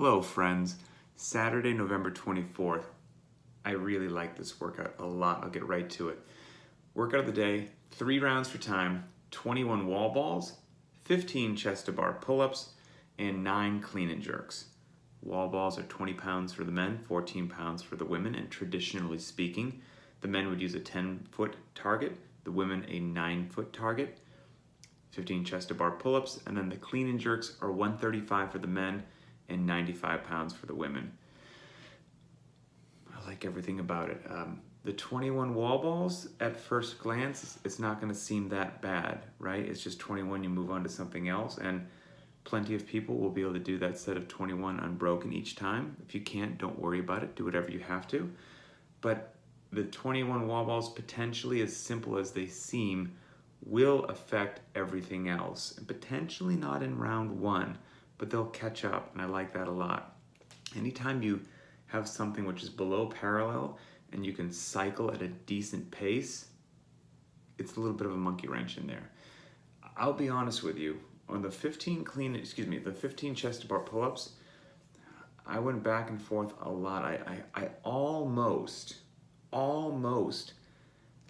Hello friends, Saturday, November 24th. I really like this workout a lot. I'll get right to it. Workout of the day, 3 rounds for time, 21 wall balls, 15 chest to bar pull-ups, and 9 clean and jerks. Wall balls are 20 pounds for the men, 14 pounds for the women, and traditionally speaking, the men would use a 10-foot target, the women a 9-foot target. 15 chest to bar pull-ups, and then the clean and jerks are 135 for the men and 95 pounds for the women. I like everything about it. The 21 wall balls, at first glance, it's not going to seem that bad, right? It's just 21, you move on to something else, and plenty of people will be able to do that set of 21 unbroken each time. If you can't, don't worry about it. Do whatever you have to. But the 21 wall balls, potentially as simple as they seem, will affect everything else, and potentially not in round 1, but they'll catch up, and I like that a lot. Anytime you have something which is below parallel and you can cycle at a decent pace, it's a little bit of a monkey wrench in there. I'll be honest with you, on the 15 chest to bar pull-ups, I went back and forth a lot. I almost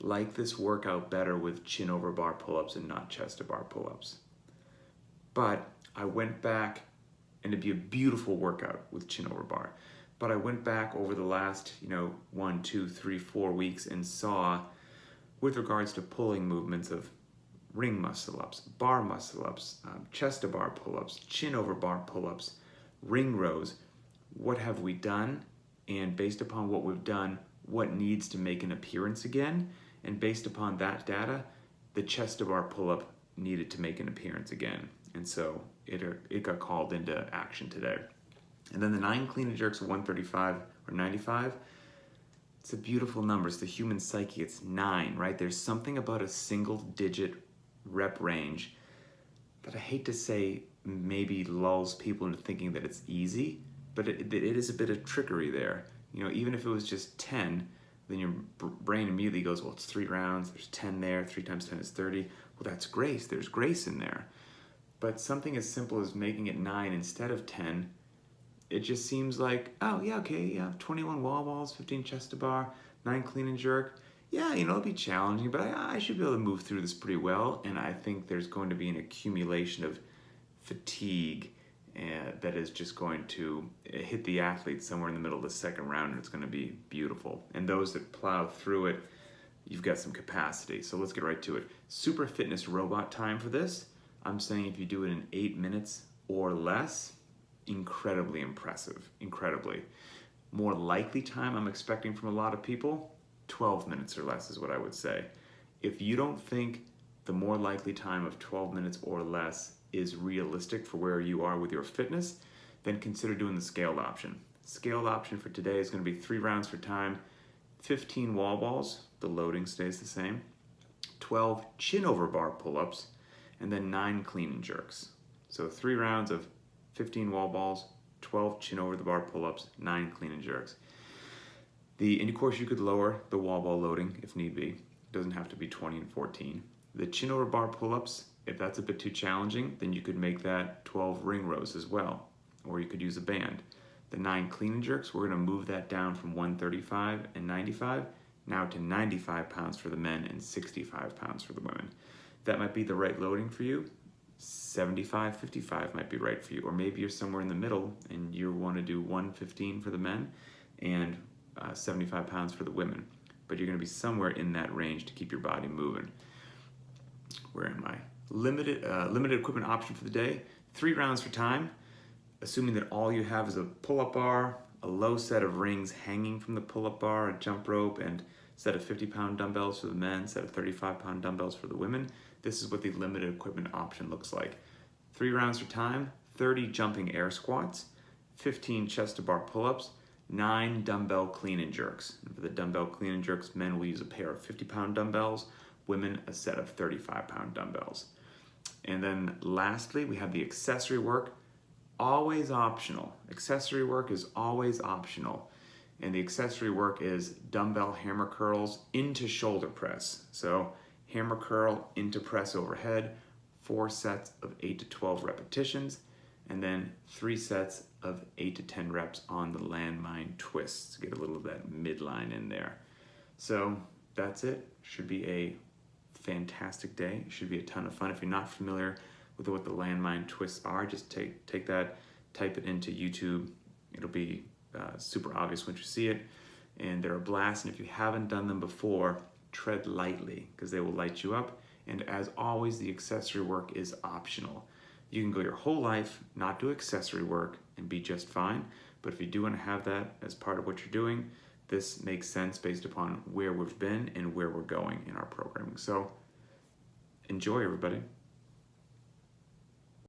like this workout better with chin over bar pull-ups and not chest to bar pull-ups. But I went back, and it'd be a beautiful workout with chin over bar. But I went back over the last, 1, 2, 3, 4 weeks and saw, with regards to pulling movements of ring muscle-ups, bar muscle-ups, chest to bar pull-ups, chin over bar pull-ups, ring rows, what have we done? And based upon what we've done, what needs to make an appearance again? And based upon that data, the chest to bar pull-up needed to make an appearance again. And so it got called into action today. And then the 9 clean and jerks of 135 or 95, it's a beautiful number. It's the human psyche. It's 9, right? There's something about a single digit rep range that I hate to say maybe lulls people into thinking that it's easy, but it is a bit of trickery there. Even if it was just 10, then your brain immediately goes, well, it's 3 rounds, there's 10 there, 3 times 10 is 30. Well, that's grace, there's grace in there. But something as simple as making it 9 instead of 10, it just seems like, oh yeah, okay, yeah, 21 wall balls, 15 chest to bar, 9 clean and jerk. Yeah, it'll be challenging, but I should be able to move through this pretty well. And I think there's going to be an accumulation of fatigue that is just going to hit the athlete somewhere in the middle of the second round, and it's going to be beautiful. And those that plow through it, you've got some capacity. So let's get right to it. Super fitness robot time for this. I'm saying if you do it in 8 minutes or less, incredibly impressive, incredibly. More likely time I'm expecting from a lot of people, 12 minutes or less is what I would say. If you don't think the more likely time of 12 minutes or less is realistic for where you are with your fitness, then consider doing the scaled option. Scaled option for today is going to be 3 rounds for time, 15 wall balls, the loading stays the same, 12 chin over bar pull-ups, and then 9 clean and jerks. So 3 rounds of 15 wall balls, 12 chin over the bar pull-ups, 9 clean and jerks. And of course you could lower the wall ball loading if need be. It doesn't have to be 20 and 14. The chin over bar pull-ups, if that's a bit too challenging, then you could make that 12 ring rows as well, or you could use a band. The 9 clean and jerks, we're going to move that down from 135 and 95 now to 95 pounds for the men and 65 pounds for the women. That might be the right loading for you. 75, 55 might be right for you, or maybe you're somewhere in the middle and you want to do 115 for the men and 75 pounds for the women, but you're going to be somewhere in that range to keep your body moving. Where am I? Limited equipment option for the day, 3 rounds for time, assuming that all you have is a pull-up bar, a low set of rings hanging from the pull-up bar, a jump rope, and set of 50-pound dumbbells for the men, set of 35-pound dumbbells for the women. This is what the limited equipment option looks like. 3 rounds for time, 30 jumping air squats, 15 chest to bar pull-ups, 9 dumbbell clean and jerks. And for the dumbbell clean and jerks, men will use a pair of 50-pound dumbbells, women a set of 35-pound dumbbells. And then lastly, we have the accessory work, always optional. Accessory work is always optional. And the accessory work is dumbbell hammer curls into shoulder press. So hammer curl into press overhead, 4 sets of 8 to 12 repetitions. and then 3 sets of 8 to 10 reps on the landmine twists to get a little of that midline in there. So that's it. Should be a fantastic day. Should be a ton of fun. If you're not familiar with what the landmine twists are, just take that, type it into YouTube. It'll be super obvious once you see it. And they're a blast. And if you haven't done them before, tread lightly because they will light you up. And as always, the accessory work is optional. You can go your whole life, not do accessory work, and be just fine. But if you do want to have that as part of what you're doing, this makes sense based upon where we've been and where we're going in our programming. So enjoy, everybody.